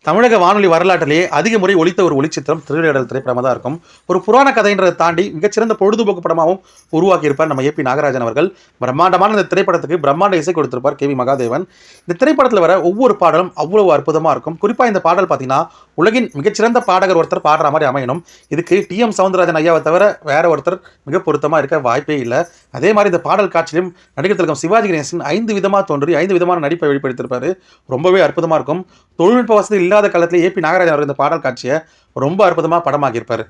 தமிழக வானொலி வரலாற்றிலேயே அதிக முறை ஒலித்த ஒரு ஒளிச்சித்திரம் திருவிளையாடல் திரைப்படமாக தான் இருக்கும். ஒரு புராண கதைன்றதை தாண்டி மிகச்சிறந்த பொழுதுபோக்கு படமாகவும் உருவாக்கியிருப்பார் நம்ம ஏபி நாகராஜன் அவர்கள். பிரம்மாண்டமான இந்த திரைப்படத்துக்கு பிரம்மாண்ட இசை கொடுத்திருப்பார் கேவி மகாதேவன். இந்த திரைப்படத்தில் வர ஒவ்வொரு பாடலும் அவ்வளவு அற்புதமாக இருக்கும். குறிப்பாக இந்த பாடல் பார்த்தீங்கன்னா உலகின் மிகச்சிறந்த பாடகர் ஒருத்தர் பாடுற மாதிரி அமையணும். இதுக்கு டி.எம். சவுந்தரராஜன் ஐயாவை தவிர வேற ஒருத்தர் மிக பொருத்தமாக இருக்க வாய்ப்பே இல்லை. அதே மாதிரி இந்த பாடல் காட்சியிலும் நடிகர் திலகம் சிவாஜி கணேசன் 5 விதமாக தோன்றி 5 விதமான நடிப்பை வெளிப்படுத்தியிருப்பாரு. ரொம்பவே அற்புதமாக இருக்கும். தொழில்நுட்ப வசதி இல்லாத காலத்தில் ஏபி நாகராஜன் அவர் இந்த பாடல் காட்சியை ரொம்ப அற்புதமாக படமாக்கியிருப்பாரு.